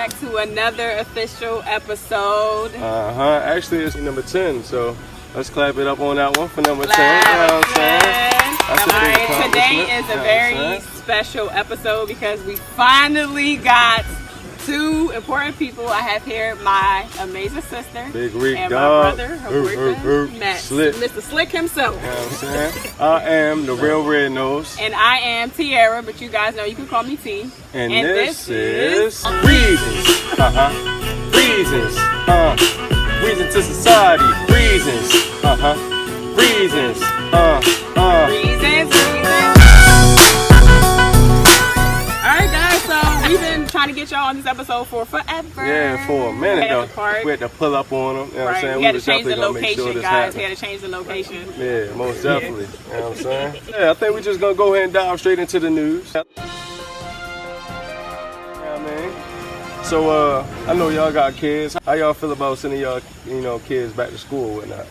back to another official episode. Actually, it's number 10, so let's clap it up on that one for number 10. You know what I'm saying? Alright, today is a very special episode because we finally got two important people. I have here my amazing sister, Big Reek and Dawg, my brother, her boyfriend, Slick. Mr. Slick himself. You know what I'm saying? I am the real Red Nose. And I am Tiara, but you guys know you can call me T. And this is Reasons. Reasons. Reasons to Society. Reasons. Reasons. Reasons. Alright guys, so we've been trying to get y'all on this episode for forever. Yeah, for a minute though. We had to pull up on them. You know what I'm saying? We had to was change the definitely gonna make location, sure this guys. happened. We had to change the location. Yeah, most definitely. You know what I'm saying? Yeah, I think we're just gonna go ahead and dive straight into the news. You know what I mean? So I know y'all got kids. How y'all feel about sending y'all, kids back to school or whatnot?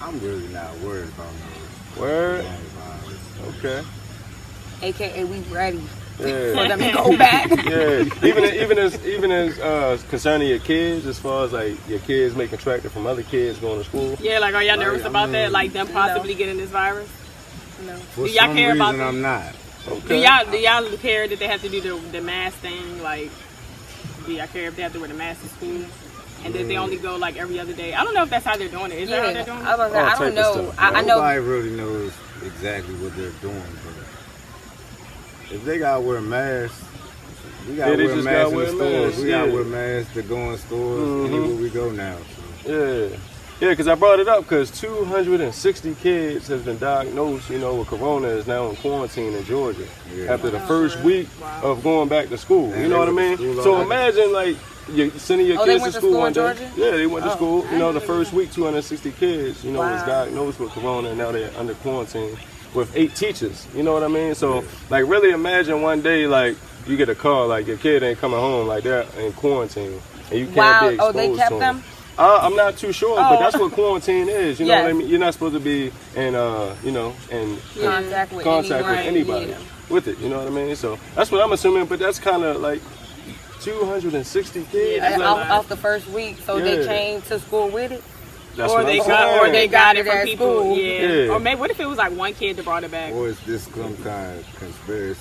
I'm really not worried about those. Word? Okay. AKA we ready. Yeah. For them to go back. Yeah. Even as concerning your kids, as far as like your kids may contract it from other kids going to school. Yeah, like are y'all nervous about that? Like them possibly getting this virus? No. For do y'all some care about reason, them? I'm not. Okay. Do y'all care that they have to do the mask thing? Like, do y'all care if they have to wear the mask in school? And that they only go like every other day? I don't know if that's how they're doing it. Is that how they're doing it? I don't know. I know. Nobody really knows exactly what they're doing, but if they gotta wear masks, we gotta wear masks in the stores. We gotta wear masks to go in stores anywhere we go now. So. Yeah, because I brought it up because 260 kids have been diagnosed, with corona, is now in quarantine in Georgia after the first week of going back to school. You know what I mean? So imagine like you're sending your kids to school one day. Yeah, they went to school. The first week 260 kids, was diagnosed with corona, and now they're under quarantine with 8 teachers. You know what I mean? So like really imagine one day like you get a call like your kid ain't coming home, like they're in quarantine and you can't be exposed they kept to them? I'm not too sure, but that's what quarantine is. You know what I mean? You're not supposed to be in, in contact with anybody with it. You know what I mean? So that's what I'm assuming. But that's kind of like 260 kids. Off the first week, so they came to school with it. That's or they got it from people. School. Yeah. Or maybe what if it was like one kid that brought it back? Or is this some kind of conspiracy?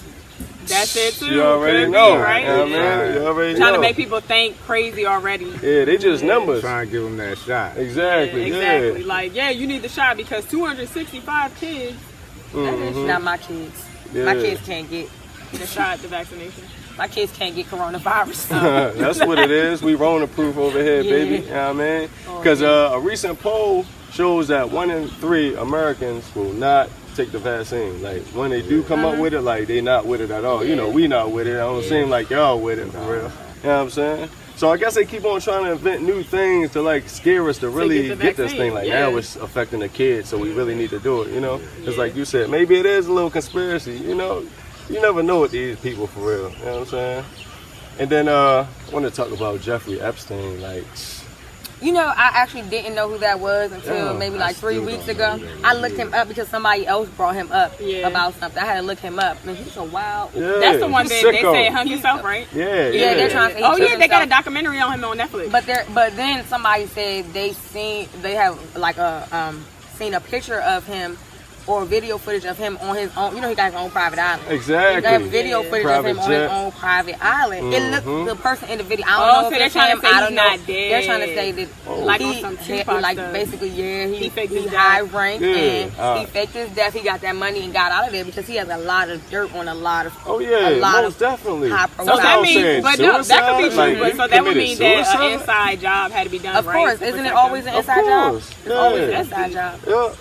That's it too. You already know, right? You know what I mean? You already trying know. to make people think crazy already. Yeah, they just numbers. Trying to give them that shot. Exactly. Exactly. Like, you need the shot because 265 kids. That is not my kids. Yeah. My kids can't get the shot, the vaccination. My kids can't get coronavirus. That's what it is. We Rona proof over here, baby. You know what I mean? Because a recent poll shows that 1 in 3 Americans will not take the vaccine. Like when they do come up with it, like they not with it at all. We not with it. I don't seem like y'all with it for real. You know what I'm saying? So I guess they keep on trying to invent new things to like scare us to really get this thing. Like now it's affecting the kids, so we really need to do it. Because like you said, maybe it is a little conspiracy. You never know with these people for real. You know what I'm saying? And then I want to talk about Jeffrey Epstein. Like. I actually didn't know who that was until maybe like 3 weeks ago. I looked him up because somebody else brought him up about something. I had to look him up. And he's a wild. That's the one that they say hung himself, right? Yeah, they're trying to say they got a documentary on him on Netflix. But then somebody said they have like seen a picture of him or video footage of him on his own. He got his own private island. Exactly. They have video footage of him on his own private island. It looks the person in the video. I don't know if it's him. I don't know. They're trying to say that like on some Tupac stuff. Basically, he faked his high death. rank and he faked his death. He got that money and got out of there because he has a lot of dirt on a lot of most definitely. High So profile. that means, but no, that could be true. Like, so that would mean that an inside job had to be done. Of course, isn't it always an inside job? It's always an inside job. Yeah.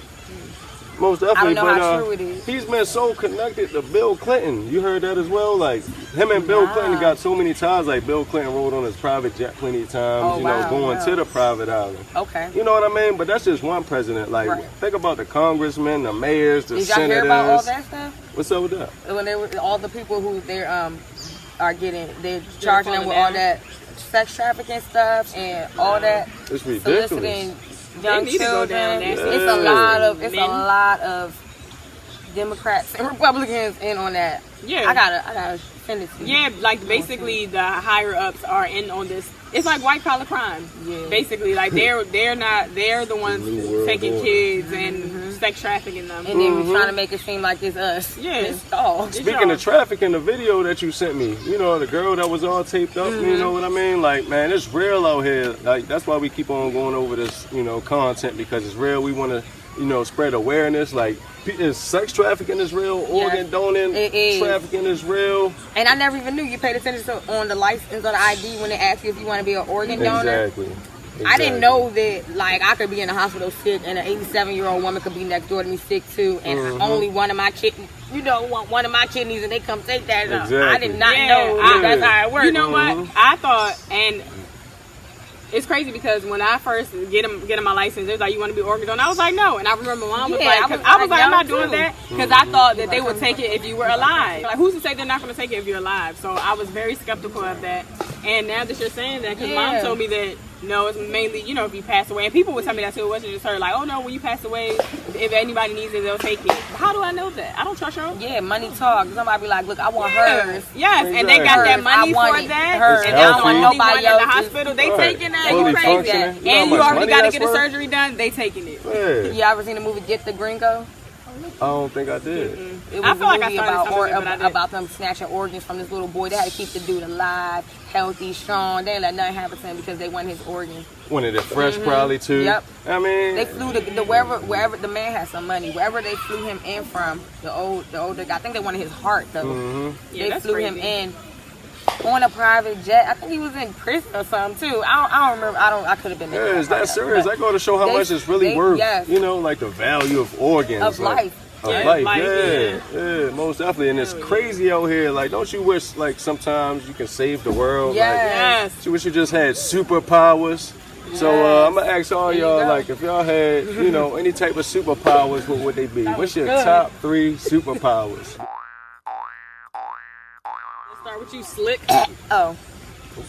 Most definitely, I don't know how true it is. He's been so connected to Bill Clinton. You heard that as well? Like, him and Bill Clinton got so many ties. Like, Bill Clinton rode on his private jet plenty of times, going to the private island. Okay. You know what I mean? But that's just one president. Like, think about the congressmen, the mayors, the senators. Did y'all hear about all that stuff? What's up with that? When they were, all the people who they're charging them with all that sex trafficking stuff and all that. It's ridiculous. Soliciting young children. It's a lot of Democrats and Republicans in on that. Yeah. I gotta send it to you. Yeah, like basically the higher ups are in on this. It's like white collar crime. Yeah. Basically, like they're the ones taking kids and sex trafficking them. And then we're trying to make it seem like it's us. Yeah. It's dogs. Speaking of trafficking, the video that you sent me, you know, the girl that was all taped up, you know what I mean? Like, man, it's real out here. Like, that's why we keep on going over this, you know, content, because it's real. We want to, you know, spread awareness. Like, sex trafficking is real, organ donating trafficking is real. And I never even knew you paid attention on the license or the ID when they ask you if you want to be an organ donor. Exactly. I didn't know that, like, I could be in the hospital sick and an 87-year-old woman could be next door to me sick too, and only one of my kidneys, you know, one of my kidneys, and they come take that. Exactly. I did not know that's how it worked. You know what? I thought, and it's crazy because when I first getting my license, they was like, "You want to be organ donor?" I was like, "No," and I remember Mom was like, "I was like, I'm not doing that," because I thought that they would take it if you were alive. Like, who's to say they're not going to take it if you're alive? So I was very skeptical of that. And now that you're saying that, because Mom told me that no, it's mainly, you know, if you pass away, and people would tell me that too. It wasn't just her. Like, oh no, when you pass away, if anybody needs it, they'll take it. How do I know that? I don't trust her. Yeah, money talk. Somebody be like, "Look, I want hers." Yes, and they got that money for that. Hers. And I don't want Nobody nobody in the else. hospital. They taking that. Fully You crazy. functioning. You know how And you much already money got to that's get a worth? surgery done. They taking it. Yeah. You ever seen the movie Get the Gringo? I don't think I did. It was I feel a like I movie started about, something, but I didn't. about them snatching organs from this little boy. They had to keep the dude alive, healthy, strong. They didn't let nothing happen to him because they wanted his organs. Wanted it fresh, probably too. Yep. I mean, They flew the wherever the man had some money, wherever they flew him in from. The older guy, I think they wanted his heart though. Yeah, They that's flew crazy. him in on a private jet. I think he was in prison or something too. I don't remember. I could have been there. yeah, is that serious? That go to show how much it's really worth. yes. You know, like the value of organs. Of like, life. Of Yeah, life, life, yeah, most definitely. And it's crazy out here. Like, don't you wish, like, sometimes you can save the world? Yes. Like, you wish you just had superpowers. So I'm gonna ask all There you y'all, go. like, if y'all had, you know, any type of superpowers, what would they be? What's your top 3 superpowers? Let's start with you, Slick. Oh,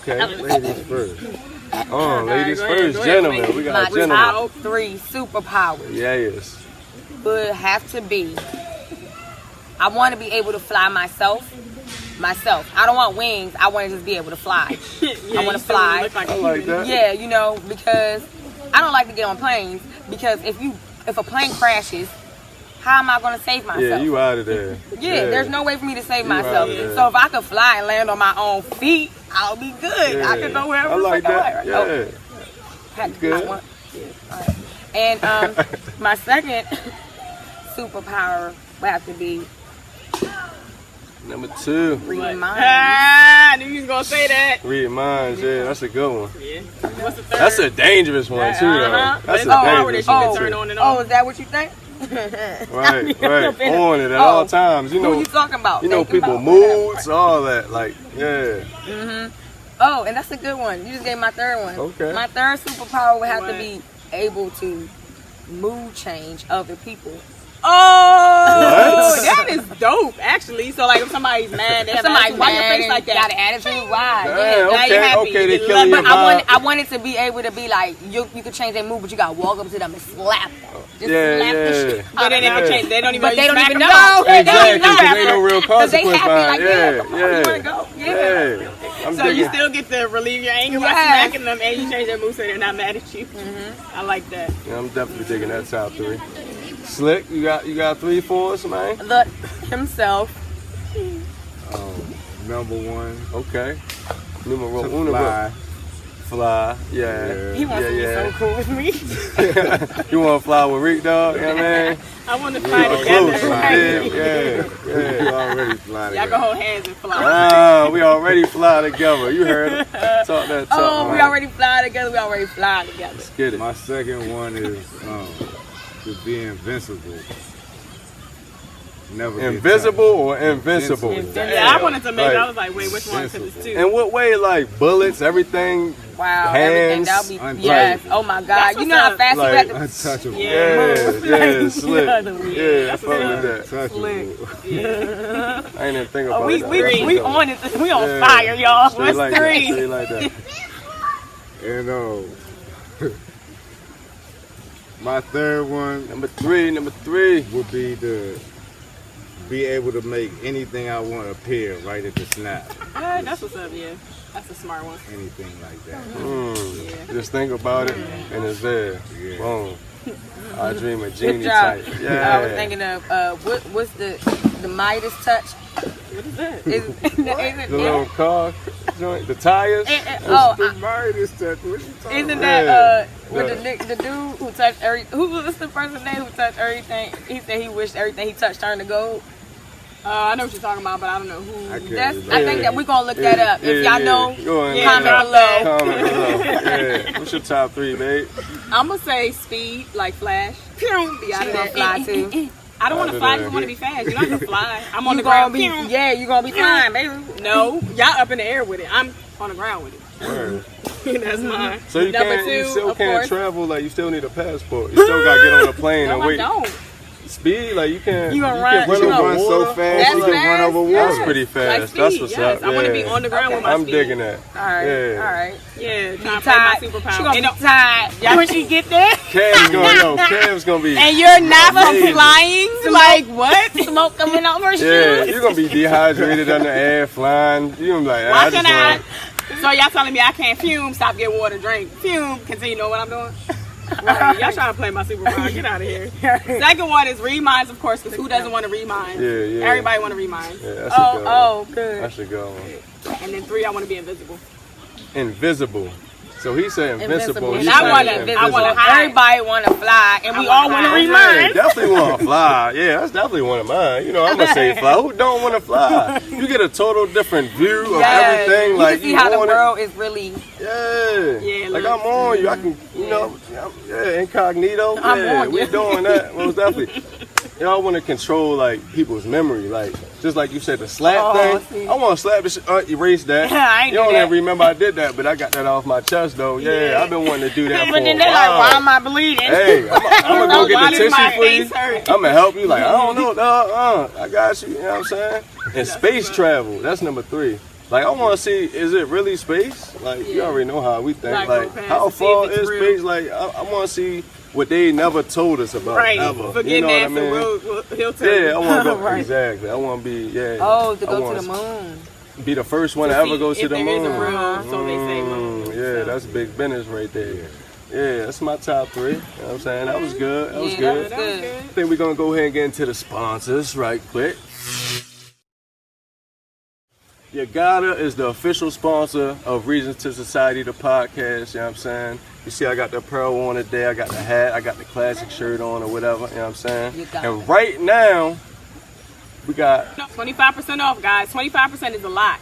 Okay, ladies first. Ladies go first, ahead, gentlemen. ladies. We my got gentlemen. top 3 superpowers Yes. would have to be. I want to be able to fly myself. I don't want wings. I want to just be able to fly. I want to fly. I like that. Yeah, you know, because I don't like to get on planes, because if a plane crashes, how am I going to save myself? Yeah, you out of there. Yeah, there's no way for me to save You myself. out there. So if I could fly and land on my own feet, I'll be good. Yeah. I could go wherever I like the fuck I that. want. Yeah. Good. All right. And my second superpower would have to be Number 2. reading minds. I knew you was going to say that. Read minds, yeah, that's a good one. Yeah. What's the third? That's a dangerous one too, though. But That's it's a a power that dangerous you one can too. turn on and Oh, off. is that what you think? Right, on it at all times. You Who know, you talking about? you know Thinking people about moods, all that. Like, yeah. Oh, and that's a good one. You just gave my third one. Okay. My third superpower would have to What? be able to mood change other people. Oh, that is dope, actually. So, like, if somebody's mad, they have Somebody why your face mad like and that? got an attitude, why? Damn, Yeah, now okay, you're happy. okay, they You killing love your it. vibe. I wanted to be able to be like, you could change their mood, but you got to walk up to them and slap them. Just Yeah, slap the yeah. shit. But they never change. They don't even. But they don't smack even them know. down. They don't Exactly, even know because ain't no real Because they consequence happy, behind like, it. yeah, come on, you wanna go? Yeah. I'm So you digging. still get to relieve your anger by Yes. smacking them, and you change their mood so they're not mad at you. I like that. Yeah, I'm definitely digging that top 3. Slick, you got 3 for us, man? The himself. Number 1, Okay. Numero to uno. fly. Fly, yeah. He wants to be so cool with me. You want to fly with Reek Dawg? You know what I mean? I want to fly Close. together. You already fly Y'all together. can hold hands and fly. Ah, we already fly together. You heard it. Talk that talk. Oh, we man. already fly together. We already fly together. Let's get it. My second one is to be invincible. Never get Invisible or invincible? Invincible. Yeah, I wanted to make. Like, I was like, wait, which one? Because it's two. in what way? Like bullets, everything? Wow, Hands, everything. That'll be unbreakable. yes. Oh my God. That's You what's know how up. fast Like, you have to. Untouchable. Yeah, slick. Yeah, I That's fuck what's with that. Untouchable. I ain't even think about We that. we on it. We on Yeah. fire, y'all. Straight What's like three? that. Straight like that. And my third one Number three. would be to be able to make anything I want appear right at the snap. That's what's up, yeah. That's a smart one. Anything like that. Yeah. Just think about it, and it's there. Yeah. Boom. I dream a genie Good job. type. Yeah. I was thinking of what's the Midas touch? What is that? The little car joint, the tires. The Midas touch. What you talking Isn't about? that with the dude who touched who was the person name who touched everything? He said he wished everything he touched turned to gold. I know what you're talking about, but I don't know who. I can't I think that we're gonna look that up. If y'all know, comment below. Comment below. Yeah. What's your top 3, babe? I'm gonna say speed, like Flash. Be out of that. Fly too. I don't want to fly. I just want to be fast. You don't have to fly. I'm on the gonna ground. you gonna be flying, baby. No, y'all up in the air with it. I'm on the ground with it. Word. That's mine. So you Number can't, two, you still of can't course. travel, like you still need a passport. You still gotta get on a plane No, and I wait. don't. Speed, like you can. You gonna can run- run you over gonna run water. so fast you can run over water. That's pretty Like fast. speed, That's what's yes. up. I want to be Yeah. on the ground with my I'm speed. digging that. All right, Yeah. all right. Yeah, Be trying to play my tired. superpower. She gonna And be tired when she get there. Cam's gonna be. And you're not Amazing. flying? Like what? Smoke coming out her Yeah, shoes. you're gonna be dehydrated under air, flying. You're gonna be like, Why I can just I? want. So y'all telling me I can't fume, stop, get water, drink. Fume, continue, know what I'm doing? Right, y'all trying to play my superpower. Get out of here. Second one is read minds, of course, because who doesn't want to read minds? Yeah. Everybody want to read minds. Yeah, that's a good one. Good. That's a good one. And then 3, I want to be invisible. Invisible. So he said invincible. And You I said wanna- invisible. I wanna hide. Everybody want to fly, and we I all wanna want to hide. read Yeah, minds. definitely want to fly. Yeah, that's definitely one of mine. You know, I'm gonna say fly. Who don't want to fly? You get a total different view of everything. You Like can see how the on world is really. it. Yeah, Like look. I'm on you. I can, you know, incognito. I'm Yeah, on we you. doing that. Most definitely. Y'all want to control like people's memory, like just like you said, the slap thing. see. I want to slap this. Erase that. I ain't You do don't that. even remember I did that, but I got that off my chest though. Yeah, I've been wanting to do that for But a then they're like, while. why am I bleeding? Hey, I'm gonna go Why get the does my tissue for you. face hurt? I'm gonna help you. Like I don't know, dog. I got you. You know what I'm saying? And space travel. That's number 3. Like I want to see, is it really space? Like you already know how we think. Like, Like go past how and see far if it's is real. space? Like I want to see what they never told us about. Right. Ever. Forget You know what I NASA. mean? He'll tell Yeah, you. I want to go Right. exactly. I want to be To I go to wanna the moon. Be the first one to To ever see go to if the there is moon. a real, so they say moon. Yeah, So. that's big business right there. Yeah, that's my top 3. You know what I'm saying? That was good. That was Yeah, good. that was good. I think we're gonna go ahead and get into the sponsors right quick. Yagadah is the official sponsor of Reasons2Society, the podcast. You know what I'm saying? You see, I got the apparel on today. I got the hat. I got the classic shirt on or whatever. You know what I'm saying? Yagadah. And right now, we got 25% off, guys. 25% is a lot.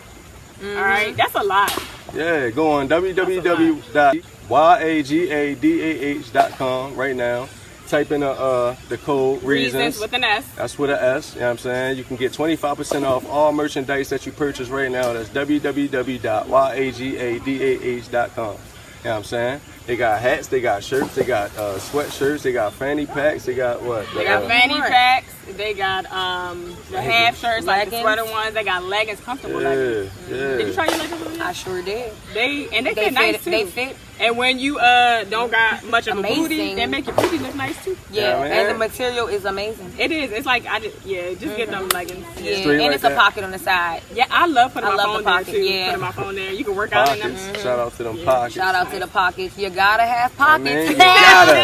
All right, that's a lot. go on www.yagadah.com right now. Type in the code Reasons. With an S. That's with an S, you know what I'm saying? You can get 25% off all merchandise that you purchase right now. That's www.yagadah.com. You know what I'm saying? They got hats, they got shirts, they got sweatshirts, they got fanny packs, they got what? They got fanny packs. They got the half shirts, like the Leggings. sweater ones. They got leggings, comfortable leggings. Did you Yeah. try your leggings over there? I sure did. They fit They nice fit. too. They fit. And when you don't got much of a booty, Amazing. they make your booty look nice too. Yeah, man. and the material is amazing. It is. It's like just get them leggings. Yeah, Straight and like it's a that. pocket on the side. Yeah, I love putting I my love phone the there pocket, too. yeah. Putting my phone there. You can work out in them. Pockets. Shout out to them pockets. Shout out to the pockets. You gotta have I pockets. mean, you gotta.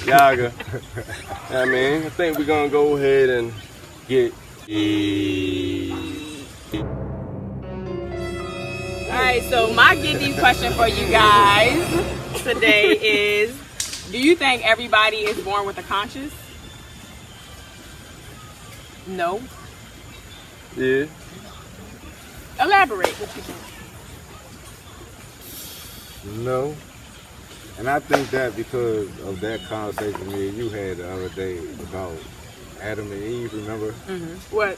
Yaga. I mean, I think we're gonna go ahead and get. All right, so my get deep question for you guys today is: do you think everybody is born with a conscience? No. Yeah. Elaborate what you think. No. And I think that because of that conversation me and you had the other day about Adam and Eve, remember? What?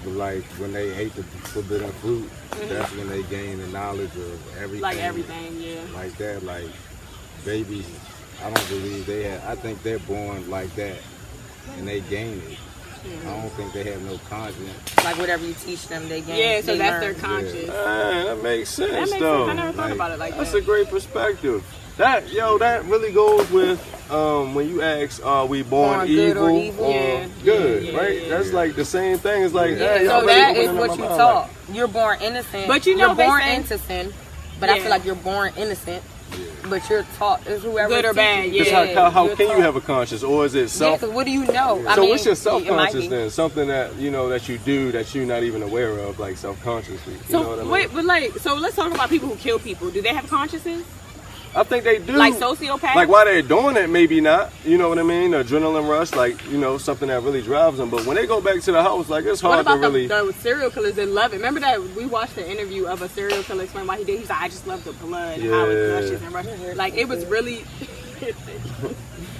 But like when they ate the forbidden fruit, that's when they gained the knowledge of everything. Like everything, yeah. Like that, like babies, I don't believe they have, I think they're born like that and they gain it. I don't think they have no conscience. Like whatever you teach them, they gain. Yeah, so they that's learn. their conscience. Man, that makes sense That makes though. sense. I never thought about it like That's that. a great perspective. That really goes with when you ask, are we born evil or good, right? That's like the same thing. It's like, so that is what you taught. You're born innocent, but you know, you're born into sin. But I feel like you're born innocent. But you're taught is whoever good or bad. Because how can you have a conscience, or is it self? Because what do you know? So what's your self-conscious then? Something that that you do that you're not even aware of, like self-consciously. You know what I mean? Wait, but so let's talk about people who kill people. Do they have consciences? I think they do. Like sociopaths? Like while they're doing it, maybe not. You know what I mean? The adrenaline rush, like, something that really drives them. But when they go back to the house, like, it's hard to really... What about the serial killers that love it? Remember that we watched the interview of a serial killer explain why he did? He was like, I just love the blood, how it gushes and rushes. Like, it was really...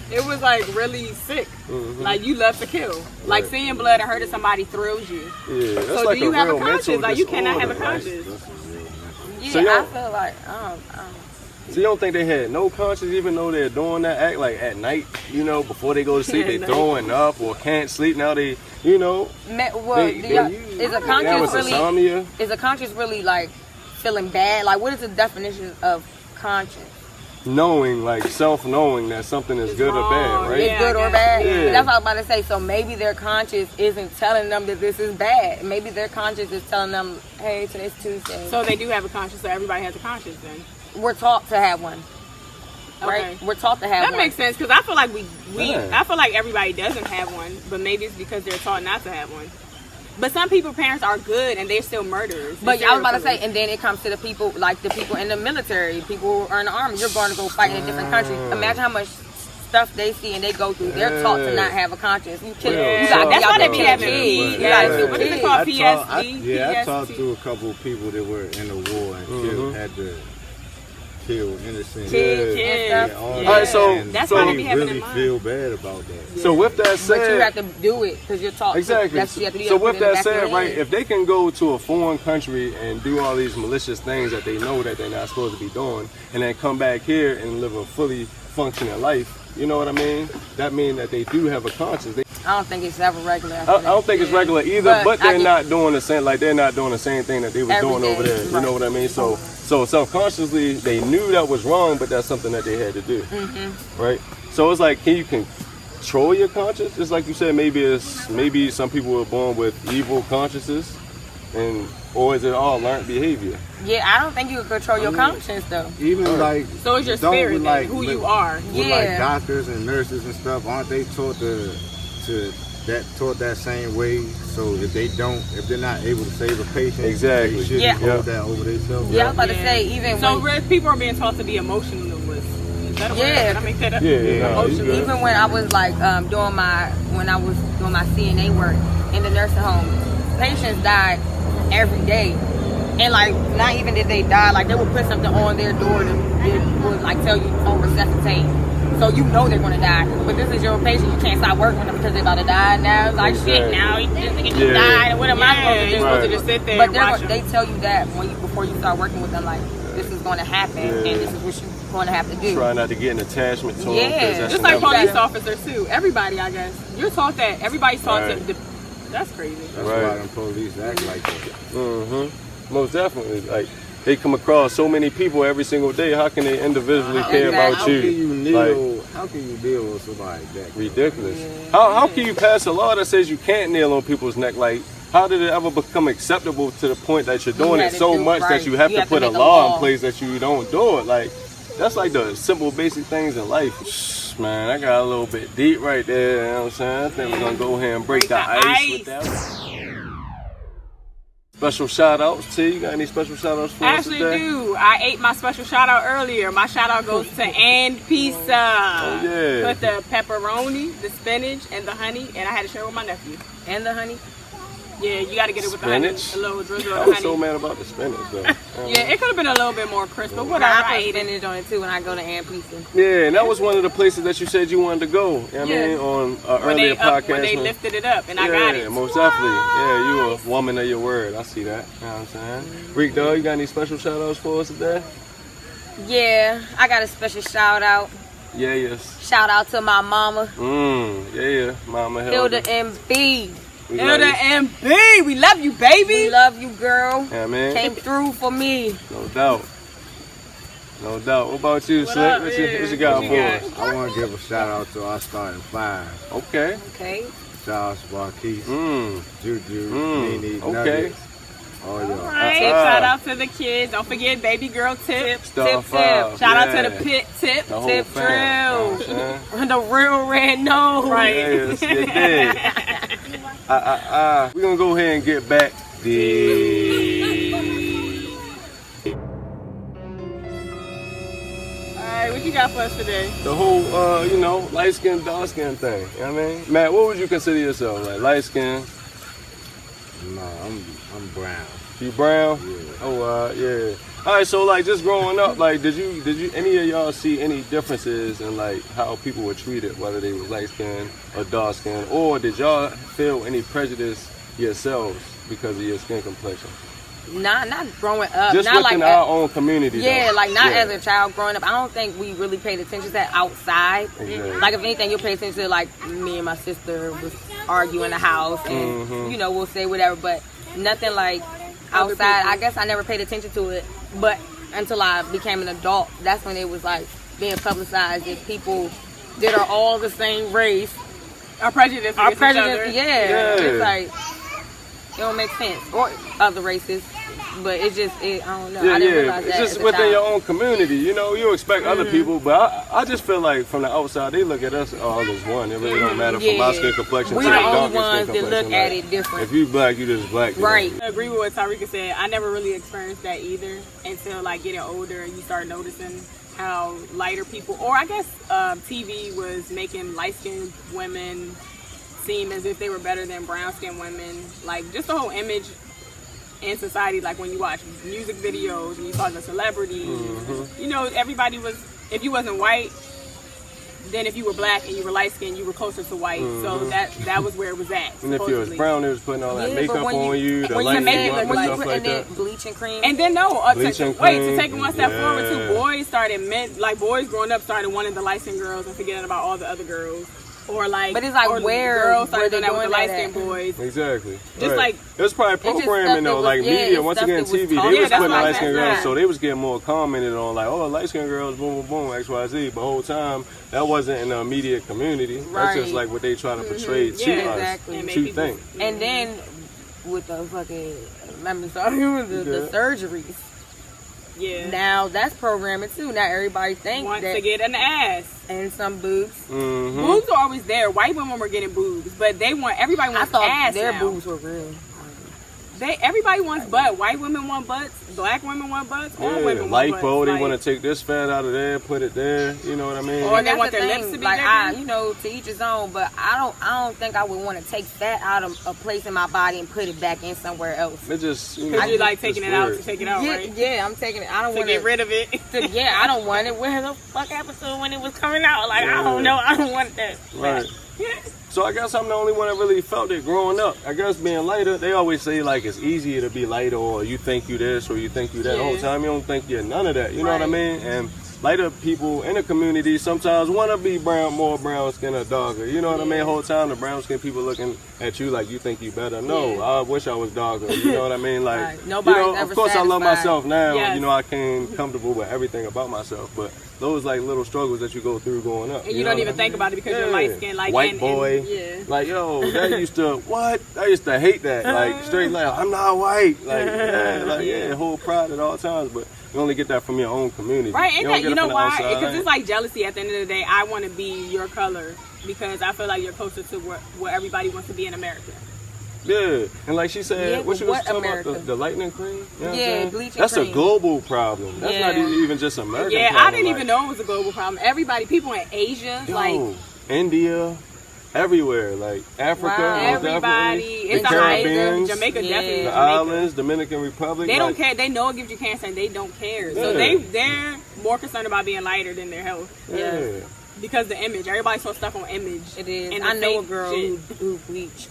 it was, like, really sick. Mm-hmm. Like, you love to kill. Right. Like, seeing blood and hurting somebody thrills you. Yeah, that's so like do you have a conscience? Like, you cannot have a conscience. Yeah, so I feel like... So you don't think they had no conscience even though they're doing that act, like at night, before they go to sleep, they throwing up or can't sleep, now they, is a conscience really like feeling bad? Like, what is the definition of conscience? Knowing, like self-knowing that something is good or bad, right? It's good or bad. Yeah. That's what I was about to say. So maybe their conscience isn't telling them that this is bad. Maybe their conscience is telling them, hey, today's Tuesday. So they do have a conscience, so everybody has a conscience then. We're taught to have one, right? Okay. We're taught to have one. That makes sense, because I feel like I feel like everybody doesn't have one, but maybe it's because they're taught not to have one. But some people's parents are good and they're still murderers. But I was about to say, and then it comes to the people, like the people in the military, people who are in the army. You're going to go fight in a different country. Imagine how much stuff they see and they go through. They're taught to not have a conscience. That's why they be having PTSD. What is it called? PSD? I talked to a couple of people that were in the war and had to kill innocent kids. All right, so that's why they be having really feel bad about that. So with that said, but you have to do it because you're taught. Exactly. So with that said, right, if they can go to a foreign country and do all these malicious things that they know that they're not supposed to be doing, and then come back here and live a fully functioning life, you know what I mean? That means that they do have a conscience. I don't think it's ever regular. I don't think it's regular either, but they're not doing the same. Like, they're not doing the same thing that they were doing over there. You know what I mean? So subconsciously they knew that was wrong, but that's something that they had to do, right? So it's like, can you control your conscience? Just like you said, maybe some people were born with evil consciences, or is it all learned behavior? Yeah, I don't think you can control your conscience though. Even like, so it's your spirit, like who you are. With like doctors and nurses and stuff, aren't they taught taught that same way? So if they're not able to save a patient, exactly, they shouldn't hold that over themselves. Yeah, I was about to say, even people are being taught to be emotionless. Is that a word? Did I make that up? Even when I was like doing my CNA work in the nursing home, patients died every day. And like, not even did they die, like they would put something on their door that would like tell you don't resuscitate. So you know they're gonna die. But this is your patient, you can't stop working with them because they're about to die now. It's like shit now, you just died. What am I supposed to do? Supposed to just sit there but and watch they tell you that before you start working with them, like this is gonna happen and this is what you're gonna have to do. Try not to get an attachment to them. Yeah, just like police officers too. Everybody, I guess. You're taught that. Everybody's taught to. That's crazy. That's why them police act like that. Most definitely. Like, they come across so many people every single day. How can they individually care about you? How can you deal with somebody that ridiculous? Yeah. How can you pass a law that says you can't kneel on people's neck? Like, how did it ever become acceptable to the point that you're doing it so much that you have to put a law in place that you don't do it? Like, that's like the simple basic things in life. Man, I got a little bit deep right there, you know what I'm saying? I think we're gonna go ahead and break the ice with that. Special shout outs, T. You got any special shout outs for us today? I actually do. I ate my special shout out earlier. My shout out goes to And Pizza. Oh, yeah. Put the pepperoni, the spinach, and the honey. And I had to share with my nephew. And the honey? Yeah, you got to get it with spinach? The honey. A little drizzle of honey. I was so mad about the spinach, though. Yeah, it could have been a little bit more crisp, but whatever. I put spinach on it, too, when I go to And Pizza. Yeah, and that was one of the places that you said you wanted to go. You know what I mean? On an earlier podcast. When they lifted it up, and I got it. Yeah, most definitely. Yeah, you a woman of your word. I see that. You know what I'm saying? Reek Dawg, you got any special shout outs for us today? Yeah, I got a special shout out. Yeah, yes. Shout out to my mama. Yeah, Mama Hilda MB. Hilda MB, we love you, baby. We love you, girl. Yeah, man. Came through for me. No doubt. No doubt. What about you, Slick? up, What you got for us? I want to give a shout out to our starting five. Okay. Shout out to Marquise, Juju, Nene, okay. Nuggets. Oh, y'all. Right. Shout out to the kids. Don't forget baby girl Tip. Star Tip. Five, Shout out yeah. to the pit Tip. The whole Tip fam, Drill. you know what I'm saying? The real red nose. Right. Yes, you did. We're going to go ahead and get back Alright, what you got for us today? the whole, light skin, dark skin thing. You know what I mean? Matt, what would you consider yourself? Like light skin? No, I'm brown. You brown? Yeah. Oh, yeah. All right, so like just growing up, like did you any of y'all see any differences in like how people were treated, whether they were light skinned or dark skinned, or did y'all feel any prejudice yourselves because of your skin complexion? Not growing up. Just not within like our own community. Yeah, though. like not Yeah. as a child growing up. I don't think we really paid attention to that outside. Exactly. Like if anything, you'll pay attention to like me and my sister was arguing in the house, and we'll say whatever, but nothing like outside. I guess I never paid attention to it, but until I became an adult, that's when it was like being publicized that people that are all the same race Our prejudice. are against each other. prejudiced. Yeah, it's like it don't make sense, or other races. But it's just, I don't know. I didn't realize it's that just as a within child. your own community. You expect other people, but I just feel like from the outside, they look at us all as one. It really don't matter from my skin complexion We to the the only darker ones skin that look complexion. at Like, it different. if you black, you just black. you know? Right. I agree with what Tarika said. I never really experienced that either until like getting older and you start noticing how lighter people, or I guess TV was making light-skinned women seem as if they were better than brown-skinned women. Like just the whole image in society, like when you watch music videos and you talk to celebrities, everybody was, if you wasn't white, then if you were black and you were light skinned, you were closer to white. So that was where it was at. And if you was brown, they was putting all that makeup on you, the when light you make it you up look and like stuff like that. Bleaching cream. And then Bleaching to cream, take it one step forward too, yeah. boys growing up started wanting the light skinned girls and forgetting about all the other girls. Or like, but it's like or where girls started they doing that with the doing light that skinned boys. Exactly. Just like it was probably just programming stuff though, that like was- media. yeah, Once stuff again, that was TV, taught. they was Yeah, putting that's light skinned what I'm girls, saying. so they was getting more commented on, like, oh, light skinned girls, boom, boom, boom, X, Y, Z. But the whole time, that wasn't in the immediate community. That's Right. just like what they try to portray to Yeah, us, exactly. And to make think. And then with the fucking, the surgeries. Yeah. Now that's programming too. Now everybody thinks Want that to get an ass. and some boobs. Mm-hmm. Boobs are always there. White women were getting boobs, but everybody I wants thought ass their now. boobs were real. Everybody wants butt. White women want butts. Black women want butts. All women want butts. lipo, they Like, want to take this fat out of there, put it there. You know what I mean? Or they That's want the their thing. lips to be like bigger. to each his own. But I don't think I would want to take fat out of a place in my body and put it back in somewhere else. It just, Because you like it's taking it out weird. to take it out, right? Yeah, I'm taking it. I don't To want get rid of it. Yeah, I don't want it. Where the fuck happened to it when it was coming out? Like I don't know. I don't want that. Right. So I guess I'm the only one that really felt it growing up. I guess being lighter, they always say like it's easier to be lighter, or you think you this or you think you that. The whole time you don't think you're none of that. You know what I mean? And lighter people in the community sometimes want to be more brown skin or darker. You know what I mean? The whole time the brown skin people looking at you like you think you better. No, I wish I was darker. You know what I mean? Like, Right. Nobody's ever of course I love satisfied. myself now. Yes. I came comfortable with everything about myself, but those like little struggles that you go through growing up. And you don't even think about it because you're light skinned. Like, white boy. Like, yo, that used to, what? I used to hate that. Like, straight like, I'm not white. Like, whole pride at all times. But you only get that from your own community. Right, and don't get you it know from the why? outside. Because it's like jealousy at the end of the day. I want to be your color because I feel like you're closer to where everybody wants to be in America. Yeah, and like she said, Yeah, what she but was what talking America? about, the lightning cream? You know what I'm Yeah, saying? bleaching That's cream. a global problem. That's not Yeah. even just American Yeah, problem. I didn't like, even know it was a global problem. People in Asia, yo, like India, everywhere, like Africa, Wow. most everybody, definitely, it's the a high. Caribbeans, Jamaica Yeah. definitely. the Jamaica. islands, Dominican Republic. They don't like, care. They know it gives you cancer, and they don't care. So Yeah. they're more concerned about being lighter than their health. Yeah. Because the image, everybody's so stuck on image. It is. And I the know a fake girl shit. who bleached.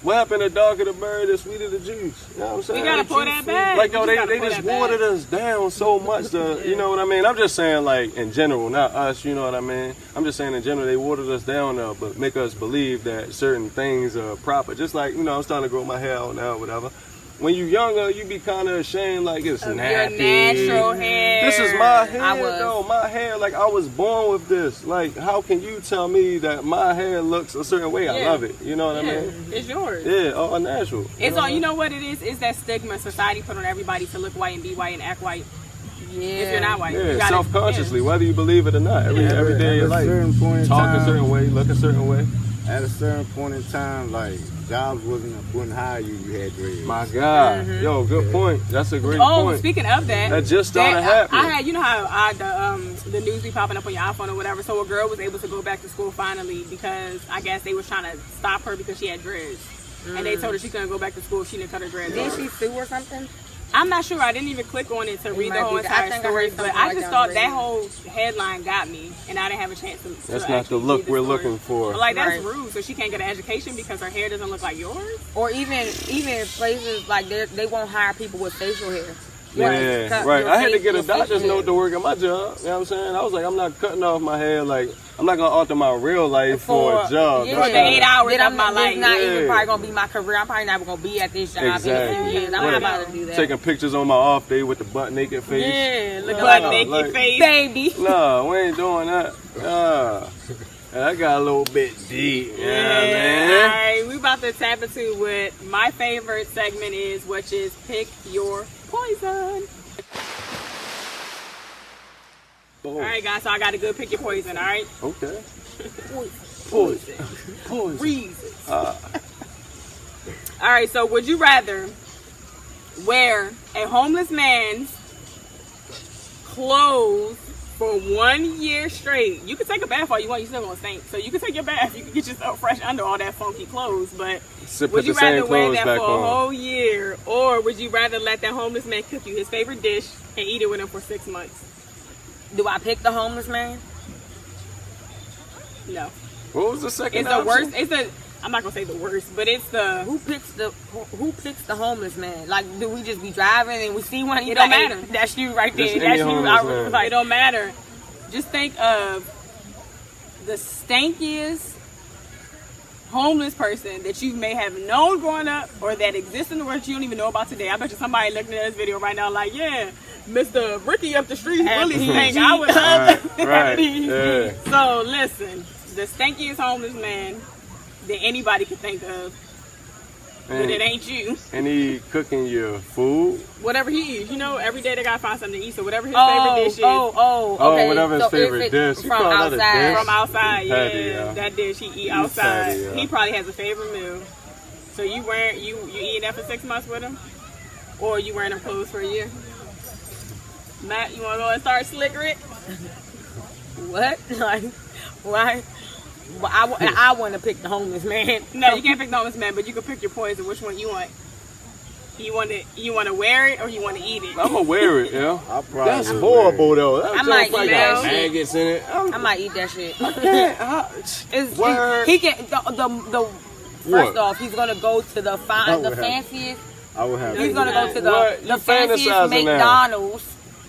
What happened to darker the bird, the sweeter the juice? You know what I'm saying? We gotta pour that back. Like, yo, We they gotta pour just that back. watered us down so much to, you know what I mean? I'm just saying, like, in general, not us, you know what I mean? I'm just saying in general, they watered us down, but make us believe that certain things are proper. Just like, I'm starting to grow my hair out now, whatever. when you younger, you be kind of ashamed, like it's Your nappy. natural hair. This is my hair, though. My hair, like I was born with this. Like, how can you tell me that my hair looks a certain way? I love it. You know what I mean? It's yours. Yeah, all natural. It's all. You know what it is? It's that stigma society put on everybody to look white and be white and act white. Yeah. If you're not white, Yeah, self-consciously, whether you believe it or not. Every day of life, talk a certain way, look a certain way. At a certain point in time, like jobs wouldn't hire you. You had dreads. My God, yo, good point. That's a great point. Oh, speaking of that, that just started happening. I had, you know how the news be popping up on your iPhone or whatever. So a girl was able to go back to school finally because I guess they was trying to stop her because she had dreads, and they told her she couldn't go back to school if she didn't cut her dreads. Did she sue or something? I'm not sure. I didn't even click on it to read the whole entire story, but I just thought that whole headline got me, and I didn't have a chance to. That's not the look we're looking for. But like that's rude. So she can't get an education because her hair doesn't look like yours. Or even places like they won't hire people with facial hair. Yeah, right. I had to get a doctor's note to work at my job. You know what I'm saying? I was like, I'm not cutting off my hair. Like, I'm not gonna alter my real life for a job. Yeah, for the 8 hours of my life. It's not even probably gonna be my career. I'm probably never gonna be at this job in a few years. I'm not about to do that. Taking pictures on my off day with the butt naked face. Yeah, look at butt naked face, baby. No, we ain't doing that. I got a little bit deep. Man. All right, we about to tap into what my favorite segment is, which is pick your poison. All right, guys, so I got a good pick your poison, all right? Okay. Poison. Reasons. All right, so would you rather wear a homeless man's clothes for 1 year straight? You can take a bath all you want, you still gonna stink. So you can take your bath, you can get yourself fresh under all that funky clothes, but would you rather wear that for a whole year, or would you rather let that homeless man cook you his favorite dish and eat it with him for 6 months? Do I pick the homeless man? No. What was the second It's option? the worst. It's the. I'm not gonna say the worst, but it's the. Who picks the homeless man? Like, do we just be driving and we see one? It don't matter. That's you right there. That's you. It don't matter. Just think of the stankiest homeless person that you may have known growing up or that exists in the world that you don't even know about today. I bet you somebody looking at this video right now like, yeah, Mr. Ricky up the street really stank. I would love right. Yeah. So listen, the stankiest homeless man that anybody could think of, but it ain't you. And he cooking your food? Whatever he eats. You know, every day they gotta find something to eat, so whatever his favorite dish is. Okay. Whatever his favorite dish. From outside. From outside, that dish he eat outside. He probably has a favorite meal. So you eating that for 6 months with him? Or you wearing them clothes for a year? Matt, you wanna go and start Slick Rick? What? Like, why? Well, I want to pick the homeless man. No, you can't pick the homeless man, but you can pick your poison. Which one you want? You want to wear it or you want to eat it? I'm gonna wear it, yeah. That's wear horrible though. I might eat that shit. Maggots in it. I might eat that shit. Word. He can the first off, he's gonna go to the fanciest. I would have. He's gonna go to the fanciest McDonald's.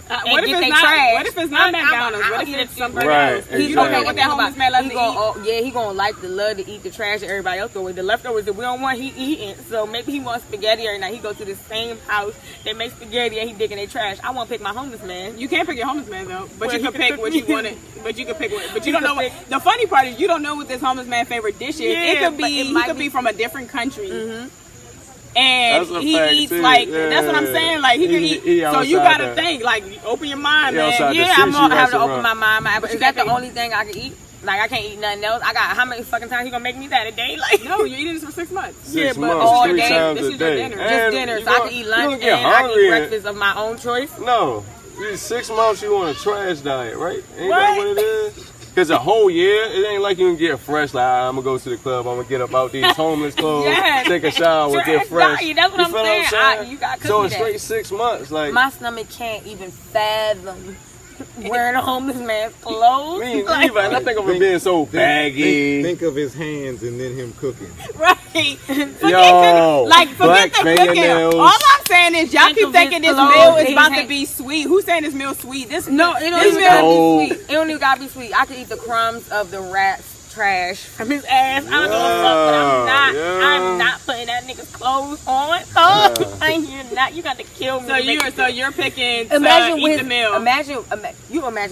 What if it's not McDonald's? What if it's somebody else? He's okay with that homeless man love to eat. He gonna like to love to eat the trash that everybody else throw away. The leftovers that we don't want, he eating. So maybe he wants spaghetti every night. He goes to the same house that makes spaghetti and he digging their trash. I want to pick my homeless man. You can't pick your homeless man though, but you can pick what you want. But you can pick what. But you don't know what. The funny part is you don't know what this homeless man's favorite dish is. It could be. He could be from a different country. Mm-hmm. And he eats too. Like that's what I'm saying. Like he can eat. So you gotta think. Like open your mind, man. Yeah, I'm gonna have to open my mind. But is that the only thing I can eat? Like I can't eat nothing else. I got how many fucking times he gonna make me that a day? Like no, you're eating this for 6 months. 6 months, all 3 day. times This a is day. your dinner. Just dinner. So I can eat lunch and I can eat breakfast of my own choice. No, these 6 months you on a trash diet, right? Ain't that what it is? Because a whole year, it ain't like you can get fresh. Like, I'm going to go to the club. I'm going to get up out these homeless clothes, take a shower, get fresh. Diet, that's what I'm saying. You got so it's straight 6 months. Like my stomach can't even fathom wearing a homeless man's clothes. Me neither. I think of it being so baggy. Think of his hands and then him cooking. Right. Forget the cooking. All I'm saying is y'all keep thinking this meal is about to be sweet. Who's saying this meal's sweet? It don't even gotta be sweet. It don't even gotta be sweet. I can eat the crumbs of the rat's trash from his ass. I don't know what's up, but I'm not putting that nigga's clothes clothes on. Oh, I hear not. You got to kill me. So you're picking imagine to eat the meal. Imagine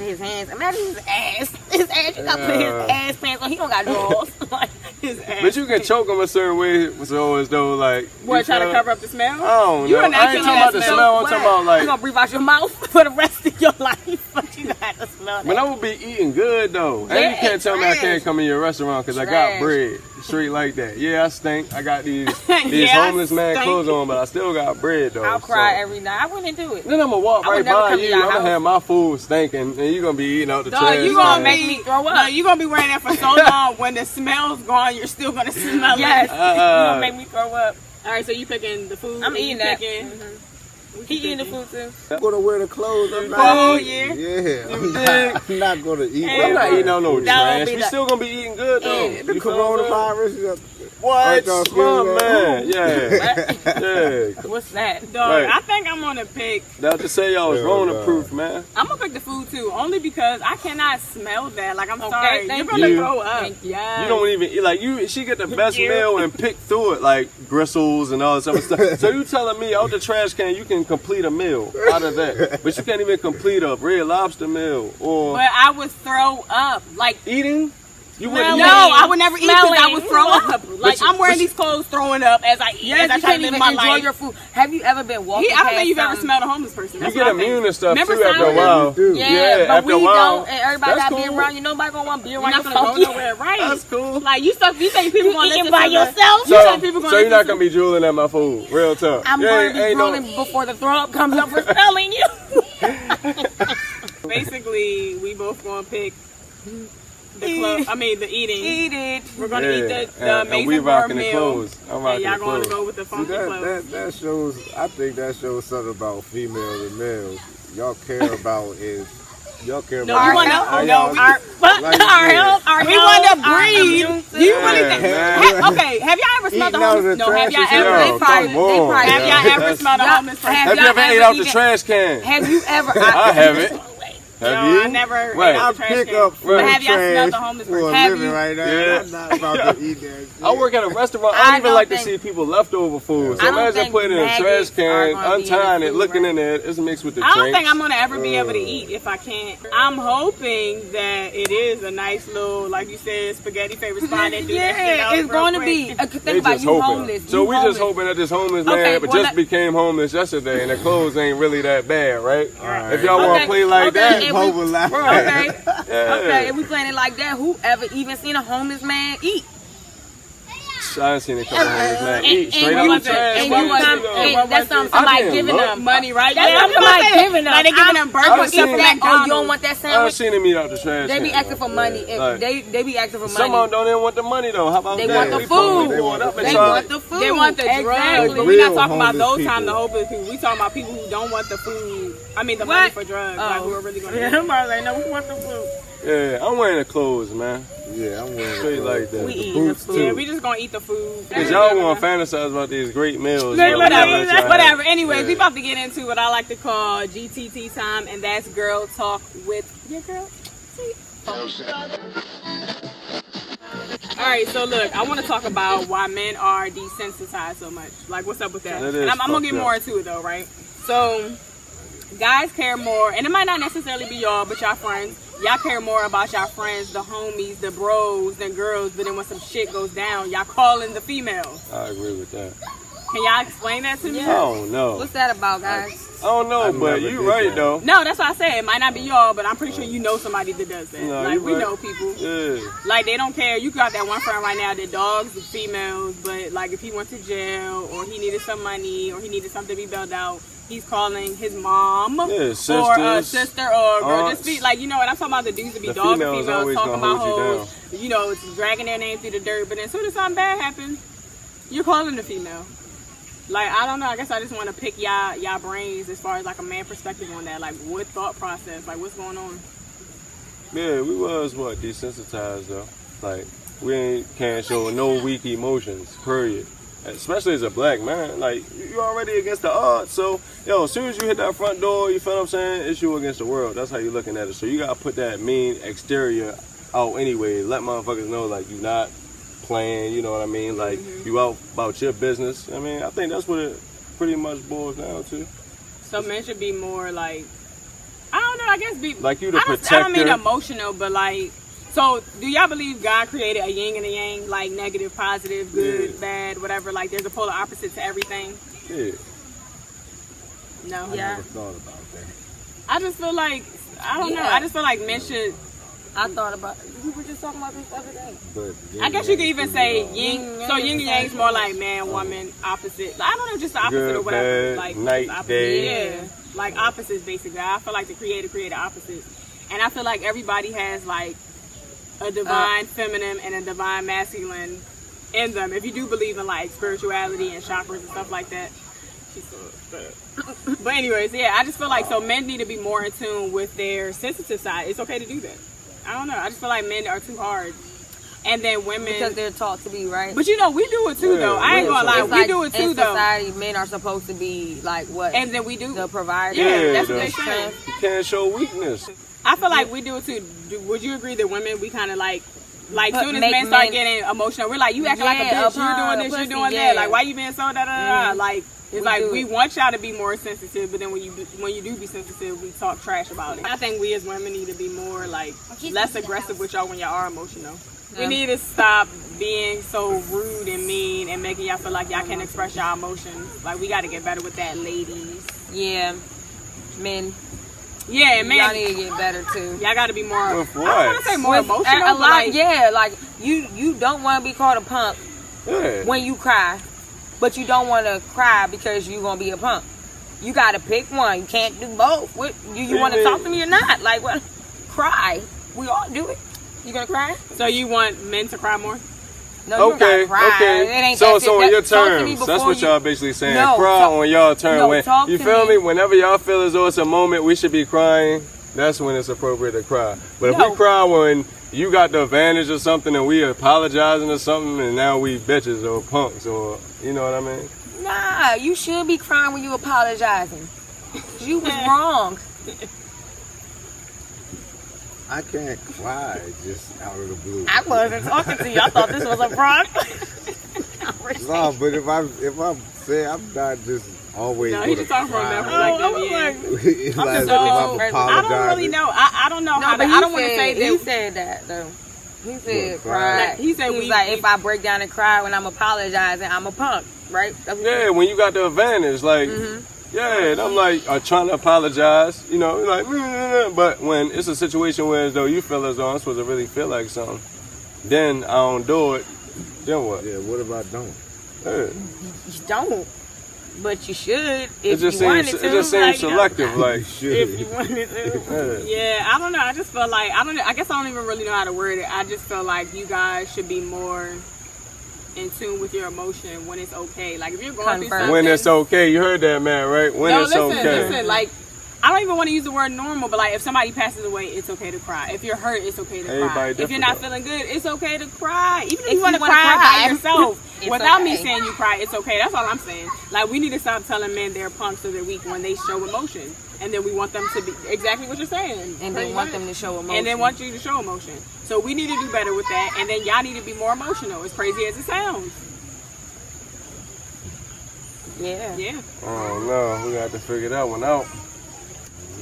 his hands. Imagine his ass. His ass. You got to put his ass pants on. He don't got drawers. Like his ass. But you can choke him a certain way, so as though like. What, try to cover up the smell? I don't know. I ain't talking about the smell. I'm talking about like. You gonna breathe out your mouth for the rest of your life, but you got to smell that. But I would be eating good though, and you can't tell me I can't come in your restaurant because I got bread straight like that. Yeah, I stink. I got these homeless man clothes on, but I still got bread though. I'll cry every night. I wouldn't do it. Then I'm gonna walk right by you. I'm gonna have my food stinking, and you're gonna be eating out the trash. You gonna make me throw up. No, you gonna be wearing that for so long. When the smell's gone, you're still gonna smell it. Yes, you gonna make me throw up. All right, so you picking the food? I'm eating that. He eating the food too. I'm gonna wear the clothes. I'm not eating. Yeah, I'm not gonna eat. I'm not eating out no trash. We still gonna be eating good though. The coronavirus. What? Smart man. Yeah. What's that? Dog, right. I think I'm gonna pick. Now to say y'all was Rona proof, man. I'm gonna pick the food too, only because I cannot smell that. Like I'm sorry, you're gonna throw up. You don't even eat like you. She get the best meal and pick through it like gristles and all this other stuff. So you telling me out the trash can you can complete a meal out of that, but you can't even complete a Red Lobster meal or. But I would throw up like eating. You wouldn't no, I would never eat because I would throw up. Like I'm wearing these clothes, throwing up as I eat. Yes, as I try to live my life. Enjoy your food. Have you ever been walking? I don't think you've ever smelled a homeless person. That's you get immune and stuff too after a while. Yeah, but we don't. And everybody got to be around you. Nobody gonna want to be around you. You're not gonna go nowhere, right? That's cool. Like you think people gonna eating by yourself? So you're not gonna be drooling at my food, real tough. I'm gonna be drooling before the throw up comes up for smelling you. Basically, we both gonna pick. The eating. Eat it. We're gonna eat the amazing bar meal. And y'all gonna go with the funky clothes. That shows. I think that shows something about females and males. Y'all care about is. Y'all care about our health. We want to breathe. Do you really think? Okay, have y'all ever smelled the homeless? No, have y'all ever? Have y'all ever smelled a homeless person? Have you ever ate out the trash can? Have you ever? I haven't. Have you? I never right. I pick up food have y'all smelled the homeless person? Have you? Right now. Yeah. I'm not about to eat that shit. I work at a restaurant. I don't even like to see people leftover food. So imagine putting it in a trash can, untying it, looking in there. It's mixed with the drinks. I don't think I'm gonna ever be able to eat if I can't. I'm hoping that it is a nice little, like you said, spaghetti favorite spot. Yeah, it's going to be. Think about you homeless. So we just hoping that this homeless man just became homeless yesterday, and the clothes ain't really that bad, right? If y'all want to play like that. Okay, if we playing it like that, whoever even seen a homeless man eat? I ain't seen a couple homeless man eat straight out the trash. That's somebody giving them money, right? That's somebody giving them. Like they giving them burgers. You don't want that sandwich? I've seen him eat out the trash. They be asking for money. They be asking for money. Some of them don't even want the money though. How about they want the food? They want the food. They want the drugs. But we're not talking about those kind of hopeless people. We talking about people who don't want the food. I mean the money for drugs. Like who are really going to. Yeah, somebody like no, we want the food. Yeah, I'm wearing the clothes, man. Yeah, I'm wearing straight like that. We eating the food. Yeah, we just gonna eat the food. Cause y'all wanna fantasize about these great meals. Whatever. Anyways, we about to get into what I like to call GTT time, and that's girl talk with your girl. All right, so look, I want to talk about why men are desensitized so much. Like, what's up with that? And I'm gonna get more into it though, right? So, guys care more, and it might not necessarily be y'all, but y'all friends. Y'all care more about y'all friends, the homies, the bros, than girls. But then when some shit goes down, y'all calling the females. I agree with that. Can y'all explain that to me? I don't know. What's that about, guys? I don't know, but you right though. No, that's what I said. It might not be y'all, but I'm pretty sure you know somebody that does that. No, like we know people. Yeah. Like they don't care. You got that one friend right now that dogs the females, but like if he went to jail or he needed some money or he needed something to be bailed out, he's calling his mom or a sister or a girl. Just be like, you know what I'm talking about, the dudes that be dogs and females talking about hoes. You know, it's dragging their name through the dirt, but then as soon as something bad happens, you're calling the female. Like, I don't know, I guess I just want to pick y'all brains as far as like a man perspective on that. Like, what thought process? Like, what's going on? Yeah, we was desensitized though. Like, we can't show no weak emotions, period. Especially as a black man, like, you're already against the odds. So, as soon as you hit that front door, you feel what I'm saying? It's you against the world. That's how you're looking at it. So you gotta put that mean exterior out anyway. Let motherfuckers know, like, you not playing, you know what I mean? Like, you out about your business. I mean, I think that's what it pretty much boils down to. So men should be more like, I don't know, I guess be... Like you the protector. I don't mean emotional, but like... So, do y'all believe God created a yin and a yang? Like, negative, positive, good, bad, whatever. Like, there's a polar opposite to everything? Yeah. No? I never thought about that. I just feel like... I don't know. I just feel like men should... I thought about it. We were just talking about this the other day. But I guess you could even say yin. So yin and yang is more like man, woman, opposite. I don't know, just the opposite Good, or whatever. bad, Like night, opposite. day. Yeah, like opposites basically. I feel like the creator created opposites, and I feel like everybody has like a divine feminine and a divine masculine in them. If you do believe in like spirituality and chakras and stuff like that. But anyways, yeah, I just feel like so men need to be more in tune with their sensitive side. It's okay to do that. I don't know. I just feel like men are too hard. And then women... Because they're taught to be, right? But you know, we do it too, though. I ain't gonna lie. We do it too, in though. society, men are supposed to be, like, what? And then we do. The provider. Yeah, that's what they say. You can't show weakness. I feel like we do it too. Would you agree that women, we kind of like soon as men start getting emotional, we're like, you acting like a bitch. You're doing this, you're doing that. Like, why you being so da-da-da-da? Like, it's like we want y'all to be more sensitive, but then when you do be sensitive, we talk trash about it. I think we as women need to be more like less aggressive with y'all when y'all are emotional. We need to stop being so rude and mean and making y'all feel like y'all can't express y'all emotions. Like, we got to get better with that, ladies. Yeah, men. Yeah, and men. Y'all need to get better too. Y'all got to be more. With what? I don't want to say more emotional. A lot, like, yeah, like you don't want to be called a punk when you cry. But you don't want to cry because you're going to be a punk. You got to pick one. You can't do both. What, you want to talk to me or not? Like, what? Cry. We all do it. You going to cry? So you want men to cry more? No, you don't cry. Okay. It ain't so on your terms. That's what y'all basically saying. Cry on y'all terms. No, when, you feel me? Whenever y'all feel as though it's a moment we should be crying, that's when it's appropriate to cry. But if we cry when you got the advantage or something and we apologizing or something and now we bitches or punks or, you know what I mean? Nah, you should be crying when you apologizing. You was wrong. I can't cry just out of the blue. I wasn't talking to you. I thought this was a prank. No, but if I say I'm not just always. No, he just talking from that perspective. I don't really know. I don't know how. I don't want to say that. He said that though. He said cry. He said he's like, if I break down and cry when I'm apologizing, I'm a punk, right? Yeah, when you got the advantage, like. Yeah, and I'm like trying to apologize, you know, like, but when it's a situation where as though you feel as though I'm supposed to really feel like something, then I don't do it. Then what? Yeah, what if I don't? You don't, but you should if you wanted to. It just seems selective, like if you wanted to. Yeah, I don't know. I just feel like I guess I don't even really know how to word it. I just feel like you guys should be more in tune with your emotion when it's okay. Like if you're going through something, when it's okay. You heard that, man, right? When it's okay. Listen, like I don't even want to use the word normal, but like if somebody passes away, it's okay to cry. If you're hurt, it's okay to cry. If you're not feeling good, it's okay to cry. Even if you want to cry by yourself, without me saying you cry, it's okay. That's all I'm saying. Like we need to stop telling men they're punks or they're weak when they show emotion, and then we want them to be exactly what you're saying. And they want them to show emotion. And they want you to show emotion. So we need to do better with that, and then y'all need to be more emotional. As crazy as it sounds. Yeah. Yeah. Oh no, we got to figure that one out.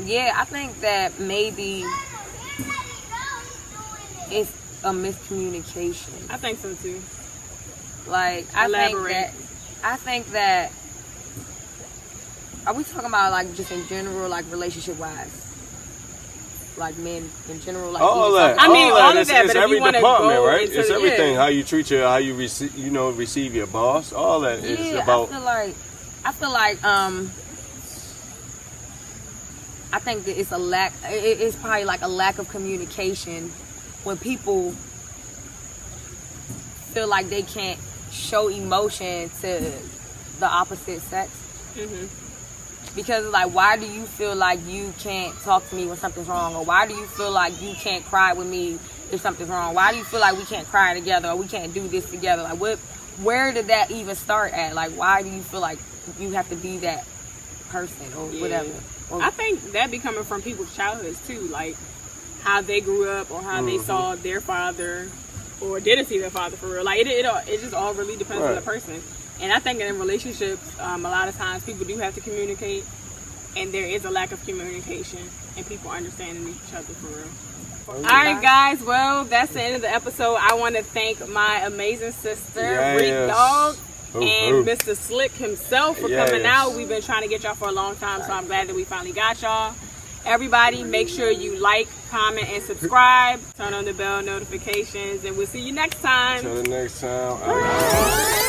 Yeah, I think that maybe it's a miscommunication. I think so too. Like I think that are we talking about like just in general, like relationship wise? Like men in general, like all that. I mean, all of that. It's but every if you department, go right? into It's everything. How you treat how you receive your boss. All that is about. I feel like I think that it's a lack. It's probably like a lack of communication when people feel like they can't show emotion to the opposite sex. Because like, why do you feel like you can't talk to me when something's wrong, or why do you feel like you can't cry with me if something's wrong? Why do you feel like we can't cry together, or we can't do this together? Like, where did that even start at? Like, why do you feel like you have to be that person or whatever? Or, I think that be coming from people's childhoods too, like how they grew up or how they saw their father or didn't see their father for real. Like it just all really depends on the person. And I think in relationships, a lot of times people do have to communicate, and there is a lack of communication and people understanding each other for real. All right, guys. Well, that's the end of the episode. I want to thank my amazing sister, Reek Dawg, and Mr. Slick himself for coming out. We've been trying to get y'all for a long time, so I'm glad that we finally got y'all. Everybody, make sure you like, comment, and subscribe. Turn on the bell notifications, and we'll see you next time. Until the next time.